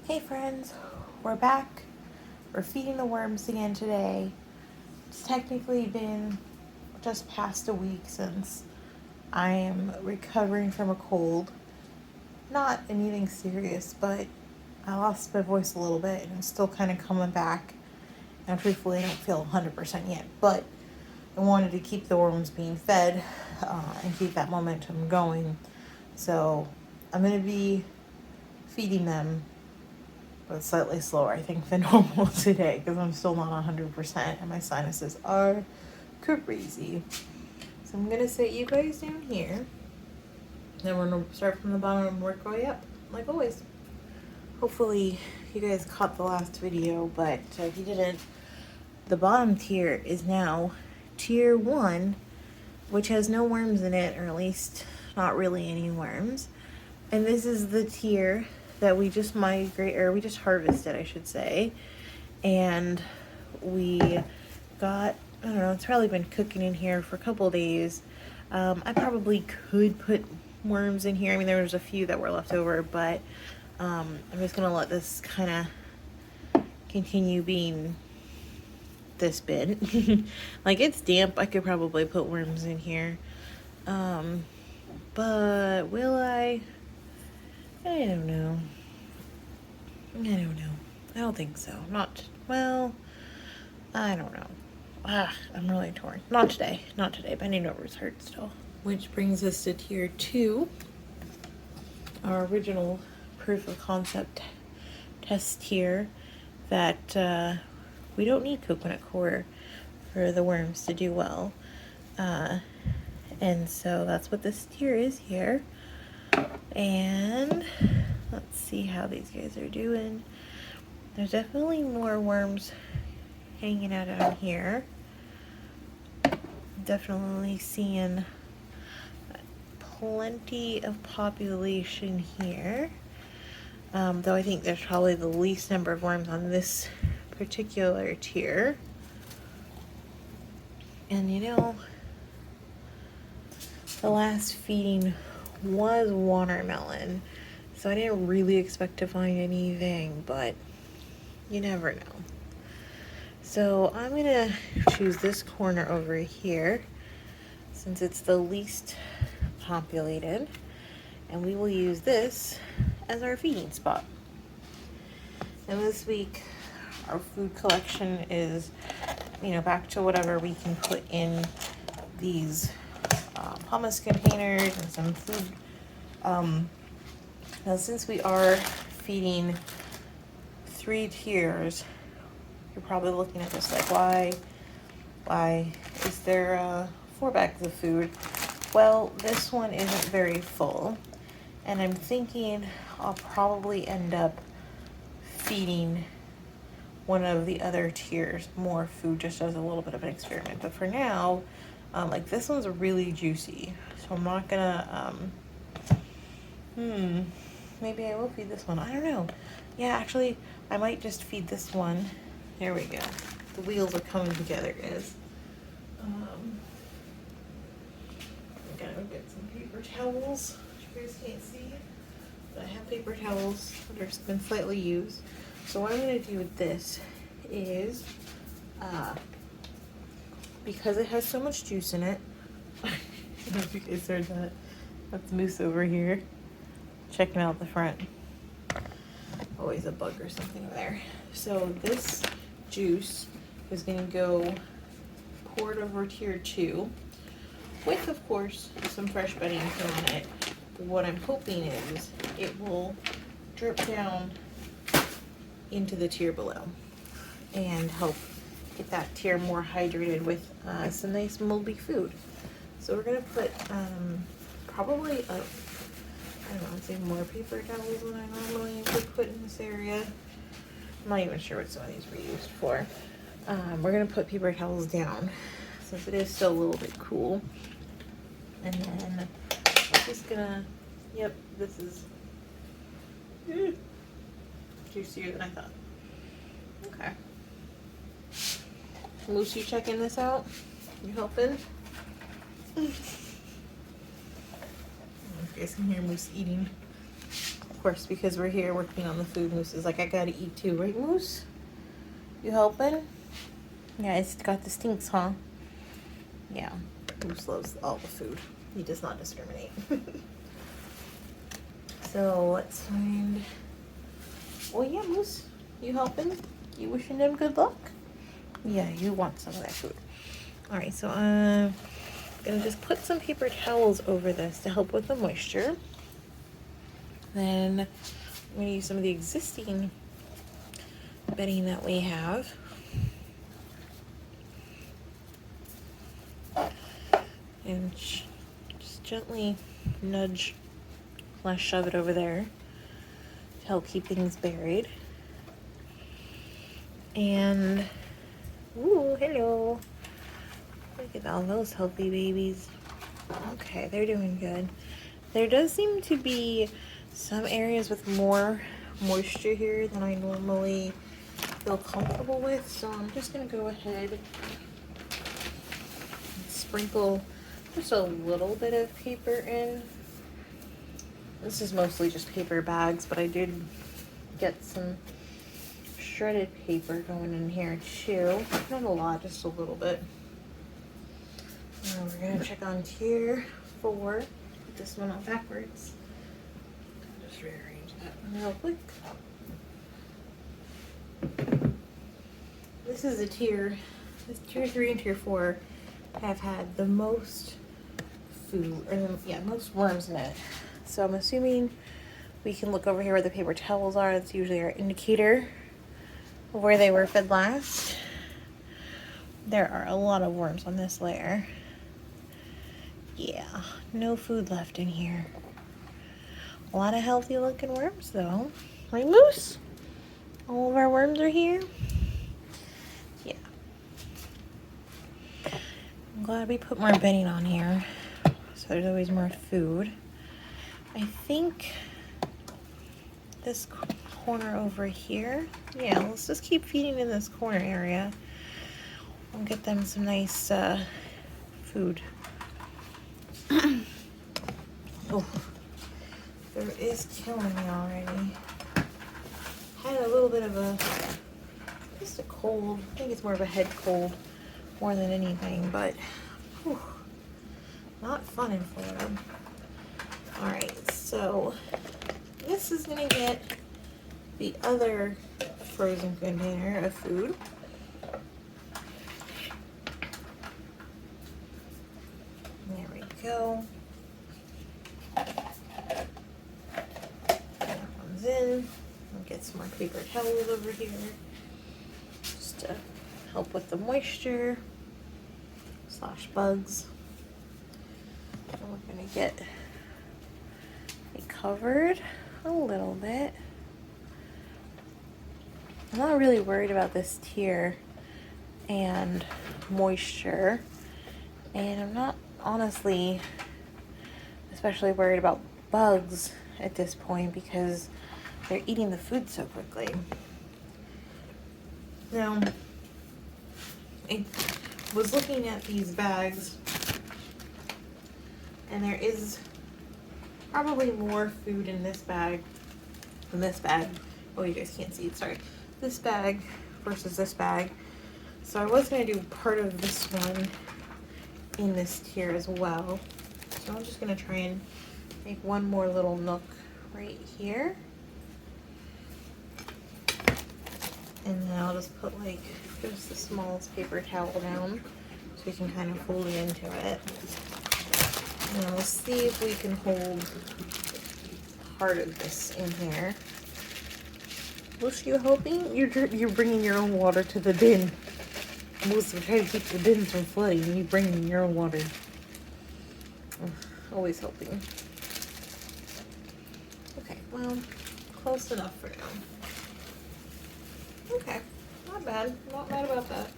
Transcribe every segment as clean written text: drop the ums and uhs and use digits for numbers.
Hey friends, we're back. We're feeding the worms again today. It's technically been just past a week since I am recovering from a cold. Not anything serious, but I lost my voice a little bit and I'm still kind of coming back. And truthfully, I don't feel 100% yet, but I wanted to keep the worms being fed and keep that momentum going. So I'm going to be feeding them, but slightly slower, I think, than normal today because I'm still not 100% and my sinuses are crazy. So I'm going to set you guys down here. Then we're going to start from the bottom and work our way up, like always. Hopefully you guys caught the last video, but if you didn't, the bottom tier is now tier 1, which has no worms in it, or at least not really any worms. And this is the tier that we just harvested, I should say. And we got, I don't know, it's probably been cooking in here for a couple days. I probably could put worms in here. I mean, there was a few that were left over, but I'm just gonna let this kind of continue being this bit. Like, it's damp. I could probably put worms in here. But will I? I don't know. I don't think so. I don't know. I'm really torn. Not today, bending overs hurt still. Which brings us to tier 2, our original proof of concept test tier, that we don't need coconut coir for the worms to do well. And so that's what this tier is here. And let's see how these guys are doing. There's definitely more worms hanging out on here. Definitely seeing plenty of population here. Though I think there's probably the least number of worms on this particular tier. And you know, the last feeding was watermelon, so I didn't really expect to find anything, but you never know. So I'm gonna choose this corner over here since it's the least populated, and we will use this as our feeding spot. And this week our food collection is, back to whatever we can put in these hummus containers and some food. Now, since we are feeding 3 tiers, you're probably looking at this like, why is there 4 bags of food? Well, this one isn't very full, and I'm thinking I'll probably end up feeding one of the other tiers more food just as a little bit of an experiment. But for now, like, this one's really juicy, so I'm not gonna, maybe I will feed this one. I don't know. Yeah, actually, I might just feed this one. There we go. The wheels are coming together, guys. I'm gonna get some paper towels, which you guys can't see, but I have paper towels that have been slightly used. So what I'm gonna do with this is, because it has so much juice in it, I don't know if you guys heard that. That's Moose over here, checking out the front. Always a bug or something there. So this juice is gonna go poured over tier 2, with, of course, some fresh bedding on it. What I'm hoping is it will drip down into the tier below and help get that tier more hydrated with some nice moldy food. So we're gonna put probably I don't know, I'd say more paper towels than I normally would put in this area. I'm not even sure what some of these were used for. We're gonna put paper towels down since it is still a little bit cool. And then I'm just gonna, yep, this is juicier than I thought. Okay. Moose, you checking this out? You helping? You guys can hear Moose eating. course, because we're here working on the food, Moose is like, I gotta eat too, right, Moose? You helping? Yeah, it's got the stinks, huh? Yeah, Moose loves all the food. He does not discriminate. So let's find. Oh yeah, Moose, you helping? You wishing them good luck? Yeah, you want some of that food. All right, so I'm gonna just put some paper towels over this to help with the moisture. Then I'm gonna use some of the existing bedding that we have. And just gently nudge / shove it over there to help keep things buried. And, ooh, hello. Look at all those healthy babies. Okay, they're doing good. There does seem to be some areas with more moisture here than I normally feel comfortable with, so I'm just gonna go ahead and sprinkle just a little bit of paper in. This is mostly just paper bags, but I did get some shredded paper going in here too. Not a lot, just a little bit. Now we're gonna check on tier 4. Put this one on backwards. Just rearrange that real quick. This is tier 3 and tier 4 have had the most food, or most worms in it. So I'm assuming we can look over here where the paper towels are. That's usually our indicator of where they were fed last. There are a lot of worms on this layer. Yeah, no food left in here. A lot of healthy looking worms though. Right, Moose? All of our worms are here. Yeah. I'm glad we put more bedding on here, so there's always more food. I think this corner over here, yeah, let's just keep feeding in this corner area. We'll get them some nice food. Oh, there is killing me already. Had a little bit of just a cold. I think it's more of a head cold more than anything, but whew, not fun in Florida. All right, so this is gonna get the other frozen container of food. There we go. That one's in. I'll get some more paper towels over here just to help with the moisture / bugs. And we're gonna get it covered a little bit. I'm not really worried about this tier and moisture, and I'm not honestly especially worried about bugs at this point because they're eating the food so quickly. Now, I was looking at these bags, and there is probably more food in this bag than this bag. Oh, you guys can't see it, sorry. This bag versus this bag. So I was going to do part of this one in this tier as well. So I'm just going to try and make one more little nook right here. And then I'll just put like just the smallest paper towel down so we can kind of fold it into it. And we'll see if we can hold part of this in here. Was you helping? You're bringing your own water to the bin. Most of trying to keep the bins from flooding, and you bringing your own water. Ugh, always helping. Okay, well, close enough for now. Okay, not bad. Not bad about that.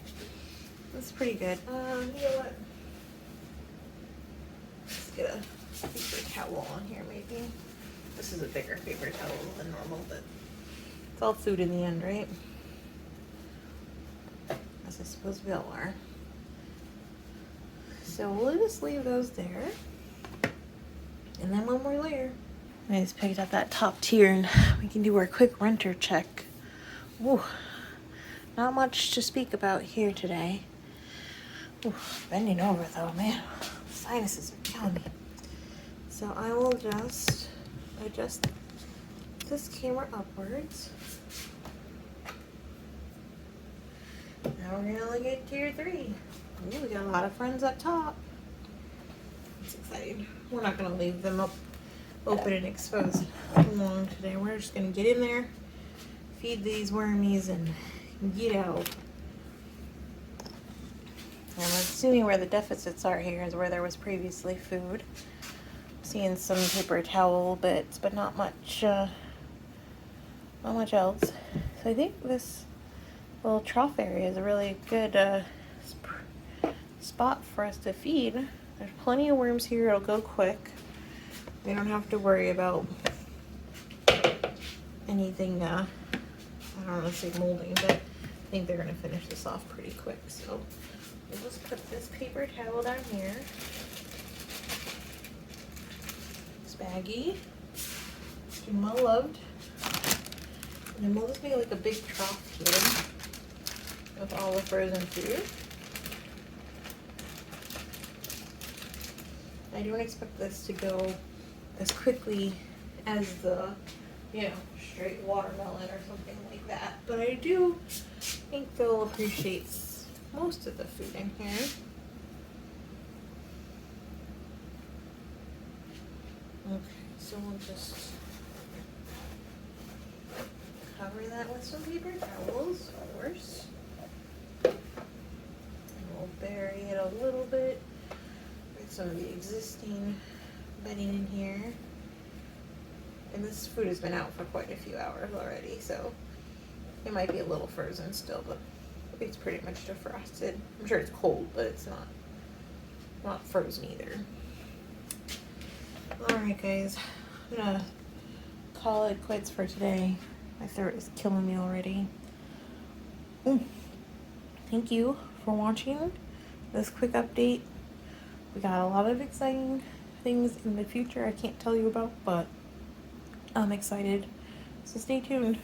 That's pretty good. You know what? Let's get a paper towel on here, maybe. This is a bigger paper towel than normal, but it's all food in the end, right? As I suppose we all are. So we'll just leave those there. And then one more layer. I just picked up that top tier and we can do our quick renter check. Ooh, not much to speak about here today. Ooh, bending over though, man. Sinuses are killing me. So I will just adjust this camera upwards. Now we're gonna look at tier 3. Ooh, we got a lot of friends up top. It's exciting. We're not gonna leave them open and exposed long today. We're just gonna get in there, feed these wormies, and get out. I'm assuming where the deficits are here is where there was previously food. Seeing some paper towel bits, but not much else. So I think this little trough area is a really good spot for us to feed. There's plenty of worms here. It'll go quick. We don't have to worry about anything, I don't want to say molding, but I think they're going to finish this off pretty quick. So we'll just put this paper towel down here. This baggie. Well loved. And then we'll just make like a big trough here with all the frozen food. I don't expect this to go as quickly as the, straight watermelon or something like that. But I do think they'll appreciate most of the food in here. Okay, so we'll just cover that with some paper towels first. And we'll bury it a little bit with some of the existing bedding in here. And this food has been out for quite a few hours already, so it might be a little frozen still, but it's pretty much defrosted. I'm sure it's cold, but it's not frozen either. Alright guys, I'm gonna call it quits for today. My throat is killing me already. Thank you for watching this quick update. We got a lot of exciting things in the future I can't tell you about, but I'm excited. So stay tuned.